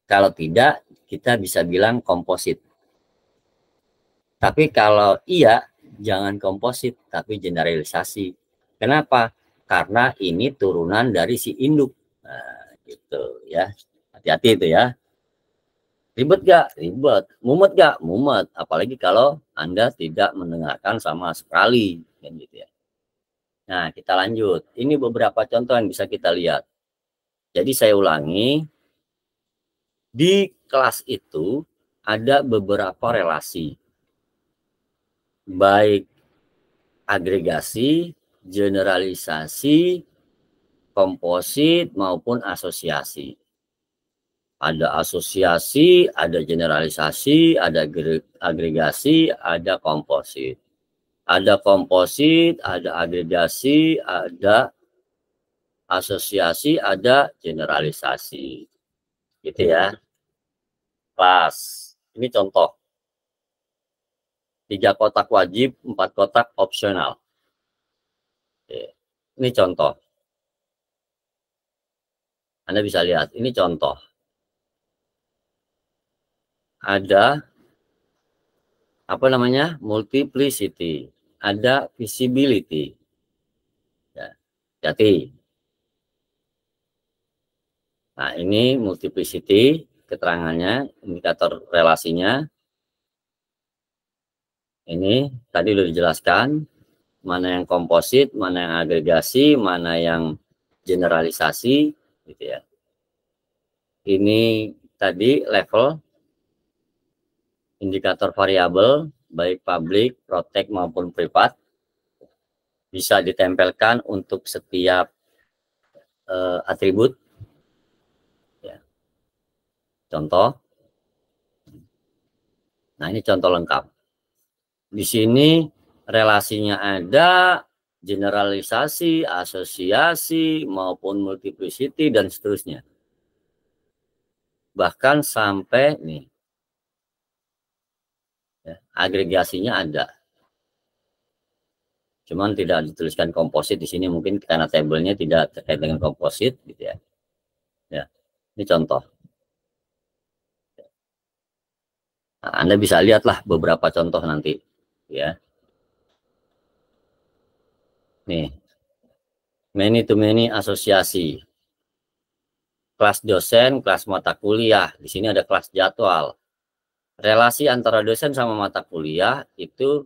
Kalau tidak, kita bisa bilang komposit. Tapi kalau iya, jangan komposit, tapi generalisasi. Kenapa? Karena ini turunan dari si induk. Nah, gitu ya. Hati-hati itu ya. Ribet gak? Ribet. Mumet gak? Mumet. Apalagi kalau Anda tidak mendengarkan sama sekali. Gitu ya. Nah, kita lanjut. Ini beberapa contoh yang bisa kita lihat. Jadi saya ulangi. Di kelas itu ada beberapa relasi. Baik agregasi, generalisasi, komposit, maupun asosiasi. Ada asosiasi, ada generalisasi, ada agregasi, ada komposit. Ada komposit, ada agregasi, ada asosiasi, ada generalisasi. Gitu ya. Kelas. Ini contoh. 3 kotak wajib, 4 kotak opsional. Oke. Ini contoh. Anda bisa lihat, ini contoh. Ada apa namanya? Multiplicity, ada visibility. Ya, hati. Nah, ini multiplicity, keterangannya, indikator relasinya. Ini tadi sudah dijelaskan, mana yang komposit, mana yang agregasi, mana yang generalisasi, gitu ya. Ini tadi level indikator variabel, baik public, protect maupun privat, bisa ditempelkan untuk setiap atribut. Ya. Contoh. Nah, ini contoh lengkap. Di sini relasinya ada, generalisasi, asosiasi, maupun multiplicity, dan seterusnya. Bahkan sampai nih, ya, agregasinya ada. Cuman tidak dituliskan komposit di sini, mungkin karena tabelnya tidak terkait dengan komposit, gitu ya. Ya, ini contoh. Nah, Anda bisa lihatlah beberapa contoh nanti, ya. Nih, many to many asosiasi. Kelas dosen, kelas mata kuliah. Di sini ada kelas jadwal. Relasi antara dosen sama mata kuliah itu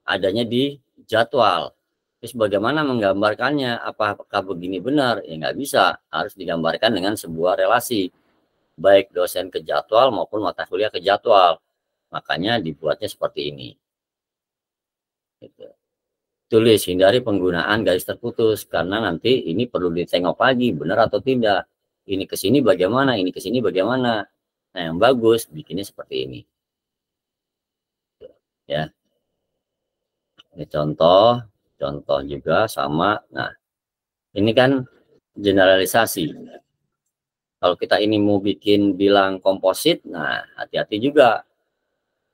adanya di jadwal. Terus bagaimana menggambarkannya? Apakah begini benar? Ya nggak bisa. Harus digambarkan dengan sebuah relasi. Baik dosen ke jadwal maupun mata kuliah ke jadwal. Makanya dibuatnya seperti ini. Gitu. Tulis, hindari penggunaan garis terputus. Karena nanti ini perlu ditengok lagi, benar atau tidak. Ini ke sini bagaimana, ini ke sini bagaimana. Nah, yang bagus bikinnya seperti ini. Ya. Ini contoh juga sama. Nah, ini kan generalisasi. Kalau kita ini mau bikin bilang komposit, nah hati-hati juga.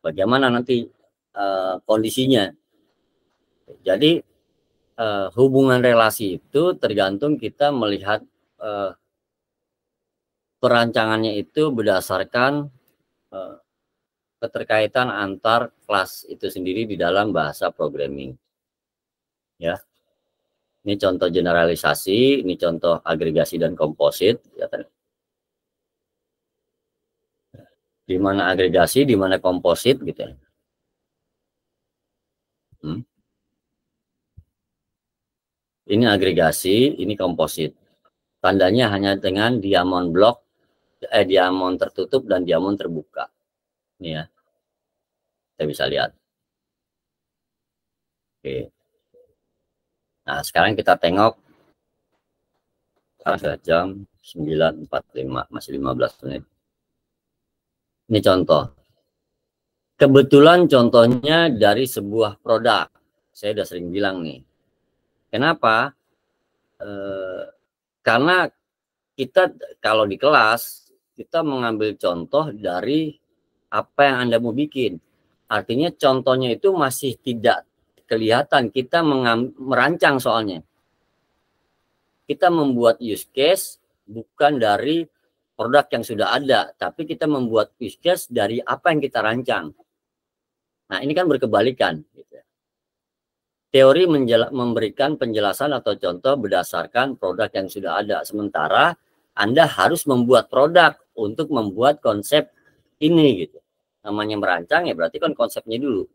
Bagaimana nanti kondisinya. Jadi hubungan relasi itu tergantung kita melihat perancangannya itu berdasarkan keterkaitan antar kelas itu sendiri di dalam bahasa programming. Ya. Ini contoh generalisasi, ini contoh agregasi dan komposit. Ya kan? Di mana agregasi, di mana komposit gitu ya. Ini agregasi, ini komposit. Tandanya hanya dengan diamond block, diamond tertutup dan diamond terbuka. Ini ya, kita bisa lihat. Oke. Nah, sekarang kita tengok. Jam 9.45, masih 15 menit. Ini contoh. Kebetulan contohnya dari sebuah produk. Saya udah sering bilang nih. Kenapa? Karena kita kalau di kelas, kita mengambil contoh dari apa yang Anda mau bikin. Artinya contohnya itu masih tidak kelihatan. Kita merancang soalnya. Kita membuat use case bukan dari produk yang sudah ada, tapi kita membuat use case dari apa yang kita rancang. Nah, ini kan berkebalikan. Teori memberikan penjelasan atau contoh berdasarkan produk yang sudah ada. Sementara Anda harus membuat produk untuk membuat konsep ini gitu. Namanya merancang ya berarti kan konsepnya dulu.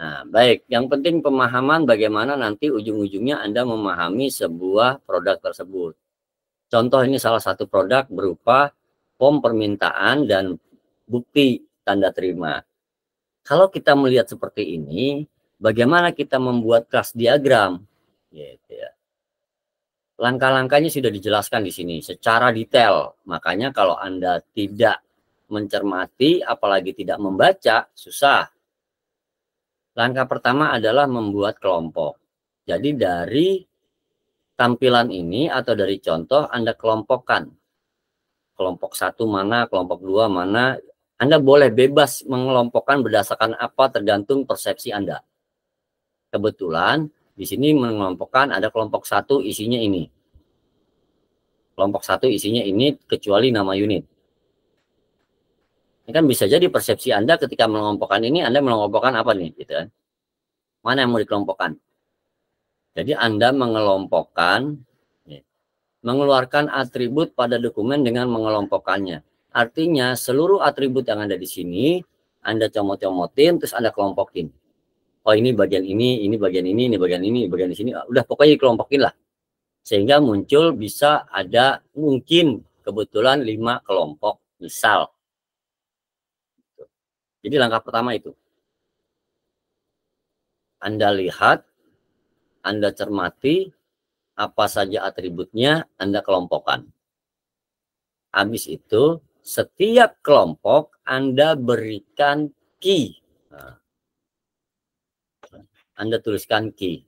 Nah, baik. Yang penting pemahaman bagaimana nanti ujung-ujungnya Anda memahami sebuah produk tersebut. Contoh ini salah satu produk berupa form permintaan dan bukti tanda terima. Kalau kita melihat seperti ini, bagaimana kita membuat kelas diagram? Gitu ya. Langkah-langkahnya sudah dijelaskan di sini secara detail. Makanya kalau Anda tidak mencermati, apalagi tidak membaca, susah. Langkah pertama adalah membuat kelompok. Jadi dari tampilan ini atau dari contoh Anda kelompokkan. Kelompok 1 mana, kelompok 2 mana. Anda boleh bebas mengelompokkan berdasarkan apa tergantung persepsi Anda. Kebetulan di sini mengelompokkan ada kelompok 1 isinya ini. Kelompok 1 isinya ini kecuali nama unit. Ini kan bisa jadi persepsi Anda ketika mengelompokkan ini, Anda mengelompokkan apa nih gitu kan. Mana yang mau dikelompokkan? Jadi Anda mengelompokkan, mengeluarkan atribut pada dokumen dengan mengelompokkannya. Artinya seluruh atribut yang ada di sini, Anda comot-comotin, terus Anda kelompokin. Oh ini bagian ini bagian ini bagian ini, bagian di sini. Udah pokoknya dikelompokin lah. Sehingga muncul bisa ada mungkin kebetulan 5 kelompok misal. Jadi langkah pertama itu. Anda lihat, Anda cermati, apa saja atributnya, Anda kelompokkan. Habis itu, setiap kelompok Anda berikan key. Nah, Anda tuliskan key.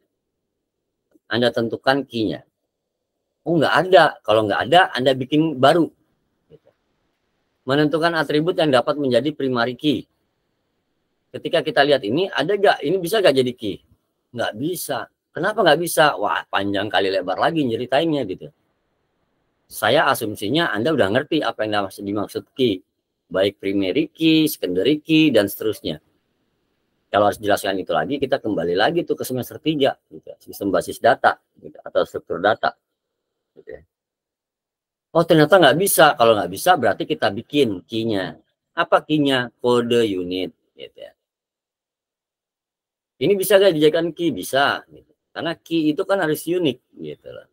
Anda tentukan key-nya. Oh, nggak ada. Kalau nggak ada, Anda bikin baru. Menentukan atribut yang dapat menjadi primary key. Ketika kita lihat ini, ada nggak? Ini bisa nggak jadi key? Nggak bisa. Kenapa nggak bisa? Wah, panjang kali lebar lagi nyeritainnya gitu. Saya asumsinya Anda udah ngerti apa yang dimaksud key. Baik primary key, secondary key, dan seterusnya. Kalau harus jelaskan itu lagi, kita kembali lagi tuh ke semester 3. Gitu. Sistem basis data gitu, atau struktur data. Gitu. Oh, ternyata nggak bisa. Kalau nggak bisa, berarti kita bikin key-nya. Apa key-nya? Kode unit. Gitu ya. Ini bisa nggak dijadikan key? Bisa. Gitu. Karena key itu kan harus unik. Gitu loh.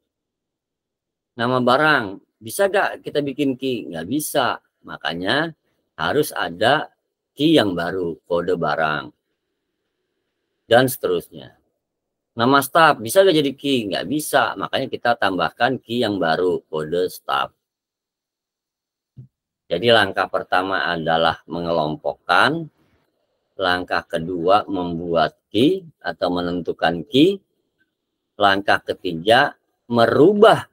Nama barang. Bisa nggak kita bikin key? Nggak bisa. Makanya harus ada key yang baru. Kode barang. Dan seterusnya. Nama staff. Bisa nggak jadi key? Nggak bisa. Makanya kita tambahkan key yang baru. Kode staff. Jadi langkah pertama adalah mengelompokkan. Langkah kedua membuat key atau menentukan key. Langkah ketiga merubah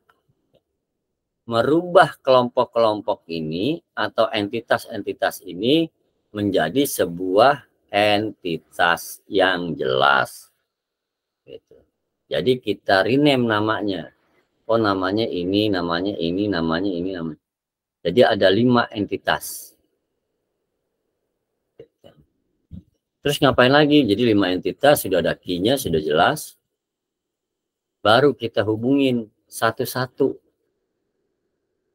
kelompok-kelompok ini atau entitas-entitas ini menjadi sebuah entitas yang jelas. Gitu. Jadi kita rename namanya. Oh namanya ini, namanya ini, namanya ini, namanya. Jadi ada 5 entitas. Terus ngapain lagi? Jadi 5 entitas sudah ada key-nya, sudah jelas. Baru kita hubungin satu-satu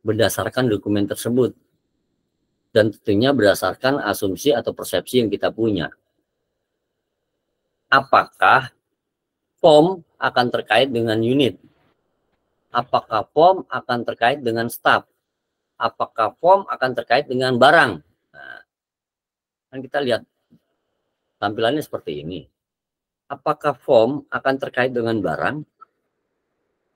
berdasarkan dokumen tersebut. Dan tentunya berdasarkan asumsi atau persepsi yang kita punya. Apakah form akan terkait dengan unit? Apakah form akan terkait dengan staff? Apakah form akan terkait dengan barang? Nah, kan kita lihat tampilannya seperti ini. Apakah form akan terkait dengan barang?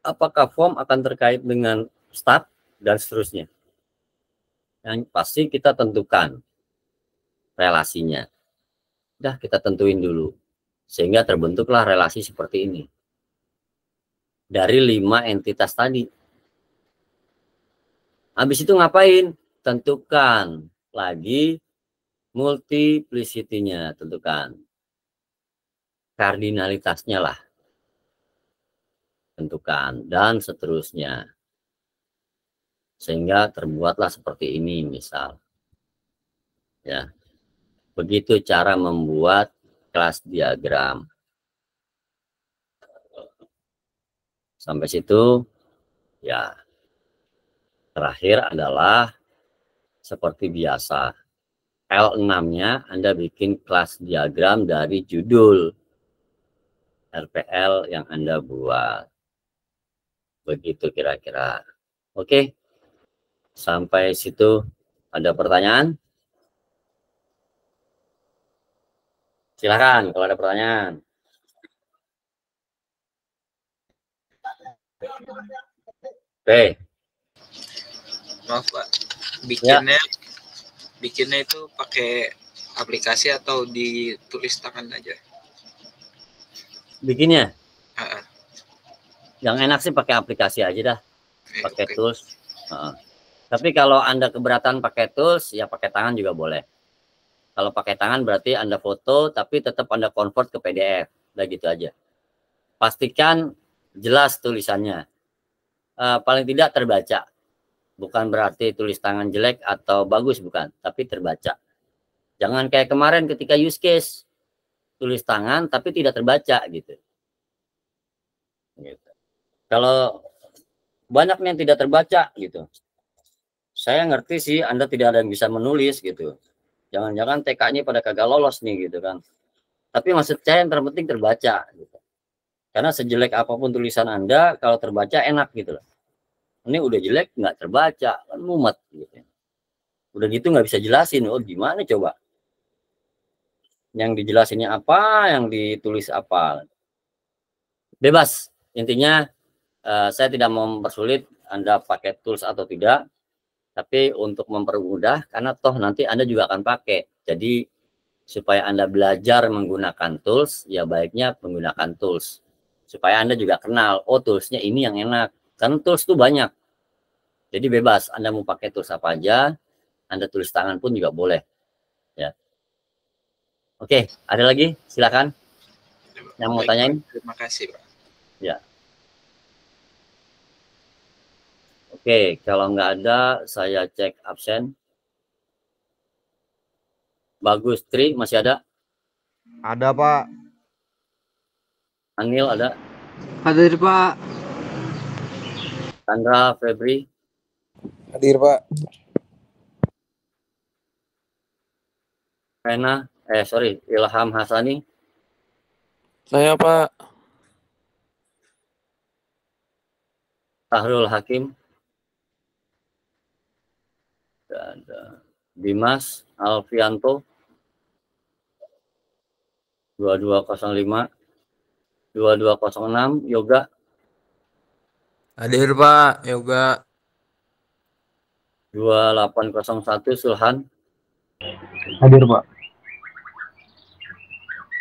Apakah form akan terkait dengan staff? Dan seterusnya. Yang pasti kita tentukan relasinya. Udah kita tentuin dulu. Sehingga terbentuklah relasi seperti ini. Dari 5 entitas tadi. Habis itu ngapain? Tentukan lagi multiplicity-nya, tentukan. Kardinalitasnya lah. Tentukan dan seterusnya. Sehingga terbuatlah seperti ini misal. Ya. Begitu cara membuat kelas diagram. Sampai situ ya. Terakhir adalah seperti biasa. L6-nya Anda bikin kelas diagram dari judul RPL yang Anda buat. Begitu kira-kira. Oke. Sampai situ ada pertanyaan? Silakan kalau ada pertanyaan. Oke. Maaf Pak, Ya. bikinnya itu pakai aplikasi atau ditulis tangan aja? Bikinnya? Ah, Yang enak sih pakai aplikasi aja dah. Pakai oke. tools. Tapi kalau Anda keberatan pakai tools, ya pakai tangan juga boleh. Kalau pakai tangan berarti Anda foto, tapi tetap Anda convert ke PDF. Udah gitu aja. Pastikan jelas tulisannya. Paling tidak terbaca. Bukan berarti tulis tangan jelek atau bagus, bukan. Tapi terbaca. Jangan kayak kemarin ketika use case. Tulis tangan, tapi tidak terbaca gitu. Kalau banyak yang tidak terbaca gitu. Saya ngerti sih Anda tidak ada yang bisa menulis gitu. Jangan-jangan TK-nya pada kagak lolos nih gitu kan. Tapi maksud saya yang terpenting terbaca gitu. Karena sejelek apapun tulisan Anda, kalau terbaca enak gitu loh. Ini udah jelek nggak terbaca, kan mumet gitu. Udah gitu nggak bisa jelasin, oh gimana coba? Yang dijelasinnya apa, yang ditulis apa. Bebas, intinya saya tidak mau mempersulit Anda pakai tools atau tidak, tapi untuk mempermudah, karena toh nanti Anda juga akan pakai. Jadi supaya Anda belajar menggunakan tools, ya baiknya menggunakan tools. Supaya Anda juga kenal, oh toolsnya ini yang enak. Karena tools itu banyak. Jadi bebas, Anda mau pakai tools apa aja, Anda tulis tangan pun juga boleh. Ya. Oke, ada lagi? Silakan. Yang mau tanyain? Terima kasih Pak. Ya. Oke, kalau nggak ada, saya cek absen. Bagus, Tri, masih ada? Ada, Pak. Anil ada? Hadir Pak. Sandra, Febri? Hadir, Pak. Rena? Ilham Hasani? Saya, Pak. Tahrul Hakim? Ada. Dimas Alfianto? 2205? 2206? Yoga? Hadir, Pak. Yoga. 2801? Sulhan? Hadir, Pak.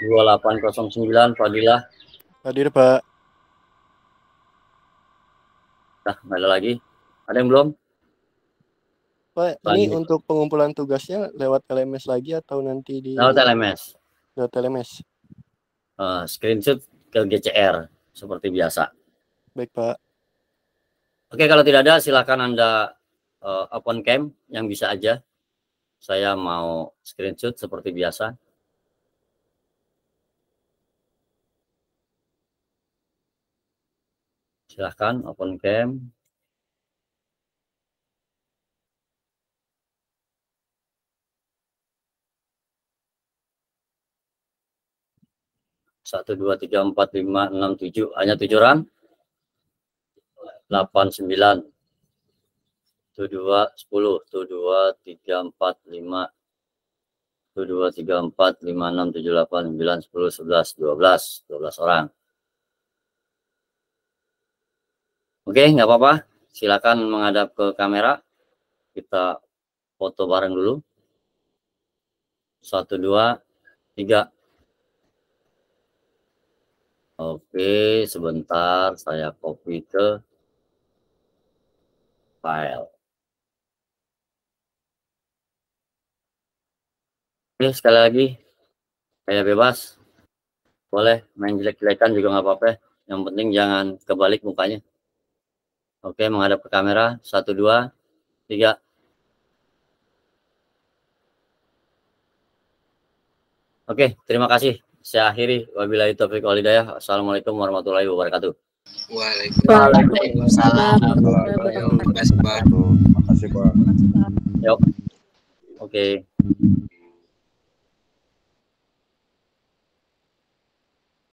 2809? Fadilah? Hadir, Pak. Nah, nggak ada lagi. Ada yang belum? Pak, ini untuk pengumpulan tugasnya lewat LMS lagi atau nanti di lewat LMS? Lewat LMS. Screenshot ke GCR seperti biasa. Baik, Pak. Oke, kalau tidak ada silakan Anda open cam yang bisa aja. Saya mau screenshot seperti biasa. Silahkan open cam. 1, 2, 3, 4, 5, 6, 7. Hanya 7 orang. 8, 9. 1, 2, 10. 1, 2, 3, 4, 5. 1, 2, 3, 4, 5, 6, 7, 8, 9, 10, 11, 12. 12 orang. Oke, nggak apa-apa. Silakan menghadap ke kamera. Kita foto bareng dulu. 1, 2, 3. Oke, sebentar saya copy ke file. Oke, sekali lagi, saya bebas. Boleh main jelek-jelekan juga nggak apa-apa. Yang penting jangan kebalik mukanya. Oke, menghadap ke kamera. 1, 2, 3. Oke, terima kasih. Saya akhiri. Wabillahi taufiq wal hidayah. Assalamualaikum warahmatullahi wabarakatuh. Waalaikumsalam. Terima kasih, Pak. Yuk. Oke.